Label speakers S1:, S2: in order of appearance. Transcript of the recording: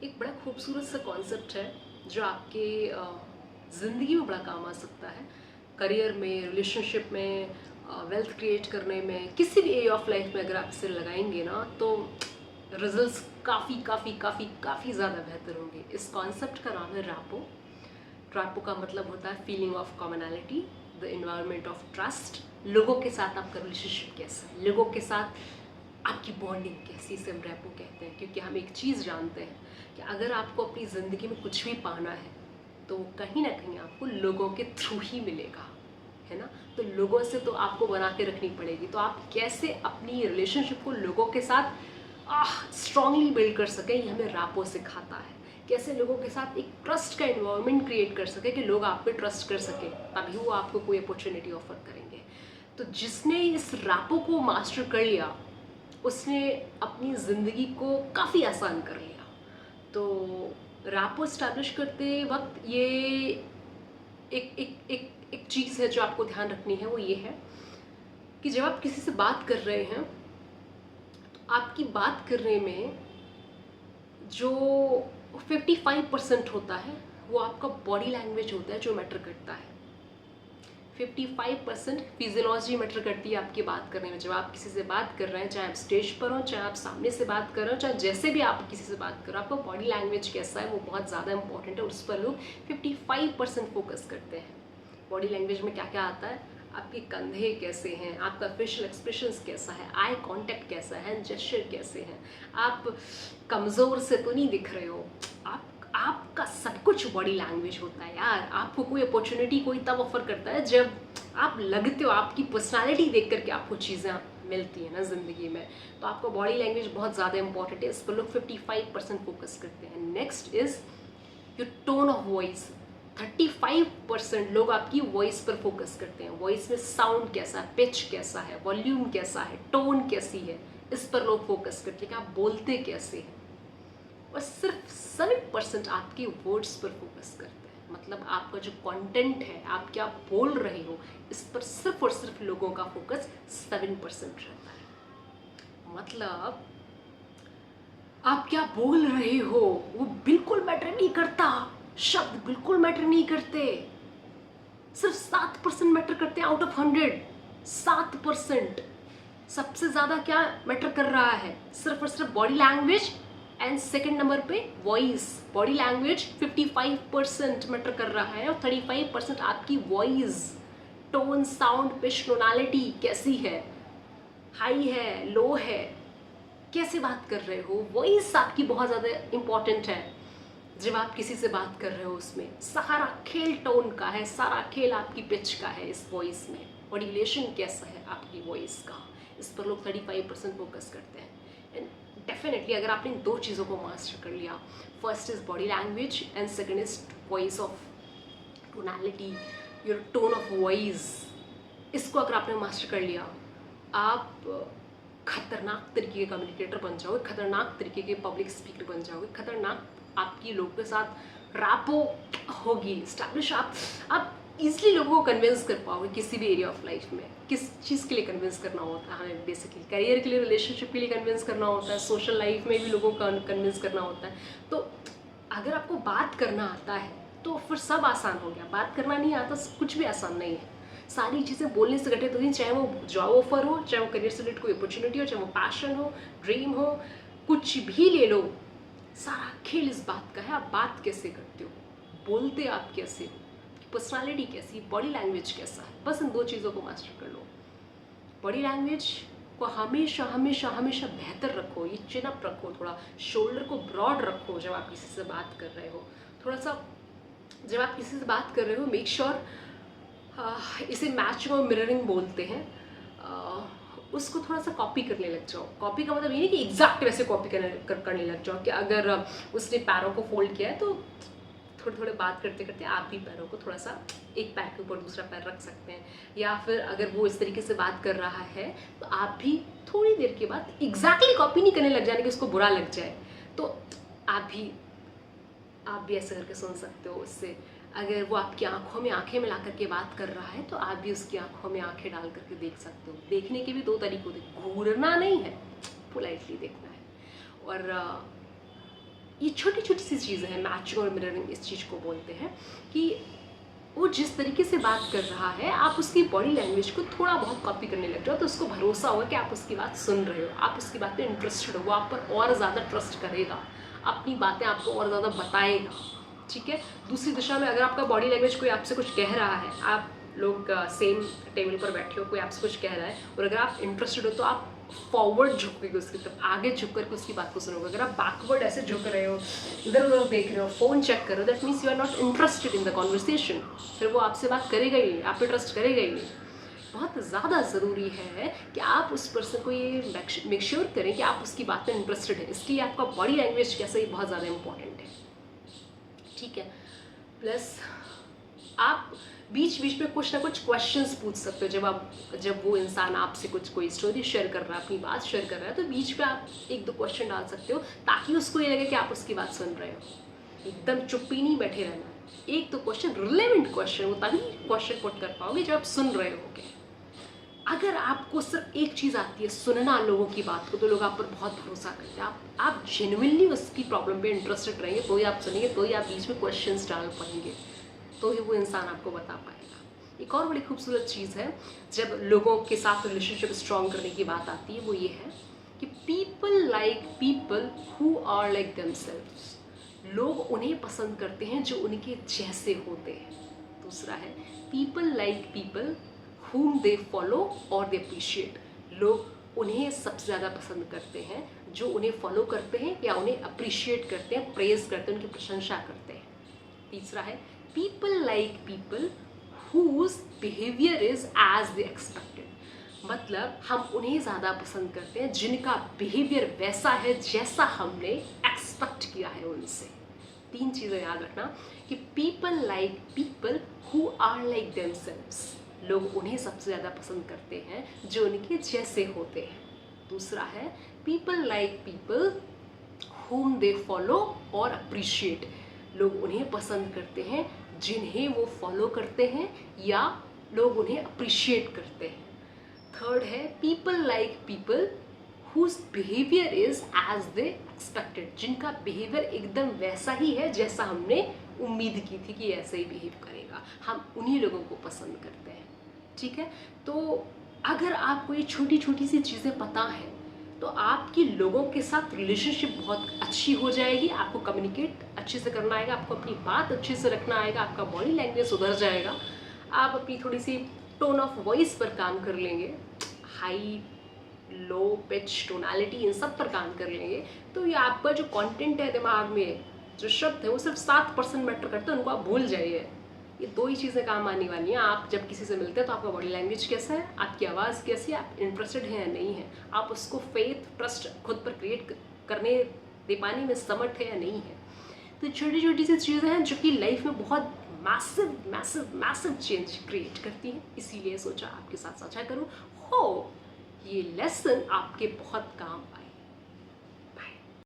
S1: एक बड़ा खूबसूरत सा कॉन्सेप्ट है जो आपके ज़िंदगी में बड़ा काम आ सकता है। करियर में, रिलेशनशिप में, वेल्थ क्रिएट करने में, किसी भी एरिया ऑफ लाइफ में अगर आप इसे लगाएंगे ना तो रिजल्ट्स काफ़ी काफ़ी काफ़ी काफ़ी ज़्यादा बेहतर होंगे। इस कॉन्सेप्ट का नाम है रैपो। ट्रैपो का मतलब होता है feeling of commonality, the environment of trust. लोगों के साथ आपका रिलेशनशिप कैसा है, लोगों के साथ आपकी बॉन्डिंग कैसी, इसे हम रैपो कहते हैं। क्योंकि हम एक चीज़ जानते हैं कि अगर आपको अपनी ज़िंदगी में कुछ भी पाना है तो वो कहीं ना कहीं आपको लोगों के थ्रू ही मिलेगा, है ना। तो लोगों से तो आपको बना के रखनी पड़ेगी। तो आप कैसे अपनी रिलेशनशिप को लोगों के साथ स्ट्रांगली बिल्ड कर सकें, ये हमें रैपो सिखाता है। कैसे लोगों के साथ एक ट्रस्ट का इन्वायरमेंट क्रिएट कर सके कि लोग आप पे ट्रस्ट कर सके, तभी वो आपको कोई अपॉर्चुनिटी ऑफर करेंगे। तो जिसने इस रैपो को मास्टर कर लिया उसने अपनी ज़िंदगी को काफ़ी आसान कर लिया। तो रैपो स्टैब्लिश करते वक्त ये एक एक एक एक चीज़ है जो आपको ध्यान रखनी है, वो ये है कि जब आप किसी से बात कर रहे हैं तो आपकी बात करने में जो 55% होता है वो आपका बॉडी लैंग्वेज होता है जो मैटर करता है। 55% फिजियोलॉजी मैटर करती है आपकी बात करने में। जब आप किसी से बात कर रहे हैं, चाहे आप स्टेज पर हो, चाहे आप सामने से बात कर रहे हो, चाहे जैसे भी आप किसी से बात कर रहे हो, आपका बॉडी लैंग्वेज कैसा है वो बहुत ज़्यादा इंपॉर्टेंट है। उस पर लोग 55% फोकस करते हैं। बॉडी लैंग्वेज में क्या क्या आता है, आपके कंधे कैसे हैं, आपका फेशियल एक्सप्रेशंस कैसा है, आई कांटेक्ट कैसा है, जेस्चर कैसे हैं, आप कमज़ोर से तो नहीं दिख रहे हो, आपका सब कुछ बॉडी लैंग्वेज होता है यार। आपको कोई अपॉर्चुनिटी कोई तब ऑफर करता है जब आप लगते हो, आपकी पर्सनालिटी देख करके आपको चीज़ें मिलती है ना ज़िंदगी में। तो आपका बॉडी लैंग्वेज बहुत ज़्यादा इंपॉर्टेंट है, इस पर लोग 55% फोकस करते हैं। Next is your tone of voice. 35% लोग आपकी वॉइस पर फोकस करते हैं। वॉइस में साउंड कैसा है, पिच कैसा है, वॉल्यूम कैसा है, टोन कैसी है, इस पर लोग फोकस करते हैं कि आप बोलते कैसे हैं। और सिर्फ 7% आपके वर्ड्स पर फोकस करते हैं। मतलब आपका जो कंटेंट है, आप क्या बोल रहे हो, इस पर सिर्फ और सिर्फ लोगों का फोकस 7% रहता है। मतलब आप क्या बोल रहे हो वो बिल्कुल मैटर नहीं करता, शब्द बिल्कुल मैटर नहीं करते, सिर्फ 7% मैटर करते हैं आउट ऑफ 100। 7%। सबसे ज़्यादा क्या मैटर कर रहा है, सिर्फ और सिर्फ body language. And second number पे वॉइस। बॉडी लैंग्वेज 55% मैटर कर रहा है और 35% आपकी voice, tone, sound, pitch, tonality कैसी है, हाई है, लो है, कैसे बात कर रहे हो। वॉइस आपकी बहुत ज़्यादा इंपॉर्टेंट है। जब आप किसी से बात कर रहे हो उसमें सारा खेल टोन का है, सारा खेल आपकी पिच का है इस वॉइस में। मॉड्यूलेशन कैसा है आपकी वॉइस का, इस पर लोग 35% फोकस करते हैं। एंड डेफिनेटली अगर आपने इन दो चीज़ों को मास्टर कर लिया, first is body language and second is voice of tonality, your tone of voice, इसको अगर आपने मास्टर कर लिया, आप खतरनाक तरीके के कम्युनिकेटर बन जाओगे, खतरनाक तरीके के पब्लिक स्पीकर बन जाओगे, खतरनाक आपकी लोगों के साथ रैपो होगी स्टैब्लिश। आप इजीली लोगों को कन्विंस कर पाओगे किसी भी एरिया ऑफ लाइफ में। किस चीज़ के लिए कन्विंस करना होता है हमें, बेसिकली करियर के लिए, रिलेशनशिप के लिए कन्विंस करना होता है, सोशल लाइफ में भी लोगों को कन्विंस करना होता है। तो अगर आपको बात करना आता है तो फिर सब आसान हो गया। बात करना नहीं आता कुछ भी आसान नहीं है। सारी चीज़ें बोलने से घटित होती हैं, चाहे वो जॉब ऑफर हो, चाहे वो करियर से रिलेटेड कोई अपॉर्चुनिटी हो, चाहे वो पैशन हो, ड्रीम हो, कुछ भी ले लो। सारा खेल इस बात का है, आप बात कैसे करते हो, बोलते आप कैसे हो, पर्सनालिटी कैसी, बॉडी लैंग्वेज कैसा है। बस इन दो चीज़ों को मास्टर कर लो। बॉडी लैंग्वेज को हमेशा हमेशा हमेशा बेहतर रखो, ये चिन अप रखो, थोड़ा शोल्डर को ब्रॉड रखो जब आप किसी से बात कर रहे हो। थोड़ा सा जब आप किसी से बात कर रहे हो मेक श्योर इसे मैचिंग और मिररिंग बोलते हैं, उसको थोड़ा सा कॉपी करने लग जाओ। कॉपी का मतलब ये नहीं कि एग्जैक्ट वैसे कॉपी करने लग जाओ कि अगर उसने पैरों को फोल्ड किया है तो थोड़े थोड़े बात करते करते आप भी पैरों को थोड़ा सा एक पैर के ऊपर दूसरा पैर रख सकते हैं। या फिर अगर वो इस तरीके से बात कर रहा है तो आप भी थोड़ी देर के बाद एग्जैक्टली कॉपी नहीं करने लग जाने कि उसको बुरा लग जाए, तो आप भी ऐसे करके सुन सकते हो उससे। अगर वो आपकी आंखों में आंखें मिला करके बात कर रहा है तो आप भी उसकी आंखों में आंखें डाल करके देख सकते हो। देखने के भी दो तरीके होते हैं, घूरना नहीं है, पोलाइटली देखना है। और ये छोटी छोटी सी चीज़ें हैं, मैचिंग और मिररिंग इस चीज़ को बोलते हैं कि वो जिस तरीके से बात कर रहा है आप उसकी बॉडी लैंग्वेज को थोड़ा बहुत कॉपी करने लग जाओ, तो उसको भरोसा होगा कि आप उसकी बात सुन रहे हो, आप उसकी बात में इंटरेस्टेड हो, वो आप पर और ज़्यादा ट्रस्ट करेगा, अपनी बातें आपको और ज़्यादा बताएगा। ठीक है, दूसरी दिशा में अगर आपका बॉडी लैंग्वेज कोई आपसे कुछ कह रहा है, आप लोग सेम टेबल पर बैठे हो, कोई आपसे कुछ कह रहा है और अगर आप इंटरेस्टेड हो तो आप फॉरवर्ड झुकोगे उसकी तरफ, आगे झुक करके उसकी बात को सुनोगे। अगर आप बैकवर्ड ऐसे झुक रहे हो, इधर उधर देख रहे हो, फ़ोन चेक कर रहे हो, that means you are not interested in the conversation. फिर वो आपसे बात करेगा ही नहीं, आप पे ट्रस्ट करेगा ही नहीं। बहुत ज़्यादा ज़रूरी है कि आप उस पर्सन को ये मेक श्योर करें कि आप उसकी बात में इंटरेस्टेड है, इसलिए आपका बॉडी लैंग्वेज कैसे ही बहुत ज़्यादा इंपॉर्टेंट है। ठीक है, प्लस आप बीच बीच में कुछ ना कुछ क्वेश्चंस पूछ सकते हो। जब वो इंसान आपसे कुछ कोई स्टोरी शेयर कर रहा है, अपनी बात शेयर कर रहा है, तो बीच में आप एक दो क्वेश्चन डाल सकते हो ताकि उसको ये लगे कि आप उसकी बात सुन रहे हो। एकदम चुप्पी नहीं बैठे रहना, एक दो क्वेश्चन, रिलेवेंट क्वेश्चन, वो तभी क्वेश्चन पुट कर पाओगे जब आप सुन रहे होगे। अगर आपको सिर्फ एक चीज़ आती है, सुनना लोगों की बात को, तो लोग आप पर बहुत भरोसा करते हैं। आप जेन्युइनली उसकी प्रॉब्लम पे इंटरेस्टेड रहेंगे तो ही आप सुनेंगे, तो ही आप बीच में क्वेश्चंस डाल पाएंगे, तो ही वो इंसान आपको बता पाएगा। एक और बड़ी खूबसूरत चीज़ है जब लोगों के साथ रिलेशनशिप स्ट्रॉन्ग करने की बात आती है, वो ये है कि people like people who are like themselves. लोग उन्हें पसंद करते हैं जो उनके जैसे होते हैं। दूसरा है people like people whom they follow or they appreciate। लोग उन्हें सबसे ज़्यादा पसंद करते हैं जो उन्हें फॉलो करते हैं या उन्हें अप्रिशिएट करते हैं, प्रेज करते हैं, उनकी प्रशंसा करते हैं। तीसरा है people like people whose behavior is as they expected। मतलब हम उन्हें ज़्यादा पसंद करते हैं जिनका बिहेवियर वैसा है जैसा हमने एक्सपेक्ट किया है उनसे। तीन चीज़ें याद रखना कि people like people who are like themselves. लोग उन्हें सबसे ज़्यादा पसंद करते हैं जो उनके जैसे होते हैं। दूसरा है people like people whom they follow और appreciate। लोग उन्हें पसंद करते हैं जिन्हें वो फॉलो करते हैं या लोग उन्हें अप्रिशिएट करते हैं। थर्ड है people like people whose behavior is as they expected। जिनका बिहेवियर एकदम वैसा ही है जैसा हमने उम्मीद की थी कि ऐसे ही बिहेव करेगा, हम उन्हीं लोगों को पसंद करते हैं। ठीक है, तो अगर आपको ये छोटी छोटी सी चीज़ें पता हैं तो आपकी लोगों के साथ रिलेशनशिप बहुत अच्छी हो जाएगी, आपको कम्युनिकेट अच्छे से करना आएगा, आपको अपनी बात अच्छे से रखना आएगा, आपका बॉडी लैंग्वेज सुधर जाएगा, आप अपनी थोड़ी सी टोन ऑफ वॉइस पर काम कर लेंगे, हाई लो पिच टोनालिटी इन सब पर काम कर लेंगे, तो ये आपका जो कंटेंट है दिमाग में, जो शब्द है वो सिर्फ 7% मैटर करते हैं, उनको आप भूल जाइए। ये दो ही चीज़ें काम आने वाली हैं। आप जब किसी से मिलते हैं तो आपका बॉडी लैंग्वेज कैसा है, आपकी आवाज़ कैसी है, आप इंटरेस्टेड हैं या नहीं है, आप उसको फेथ ट्रस्ट खुद पर क्रिएट करने दे पाने में समर्थ है या नहीं है। तो छोटी छोटी सी चीज़ें हैं जो कि लाइफ में बहुत massive massive massive change create करती हैं, इसीलिए सोचा आपके साथ साझा करूँ। हो ये लेसन आपके बहुत काम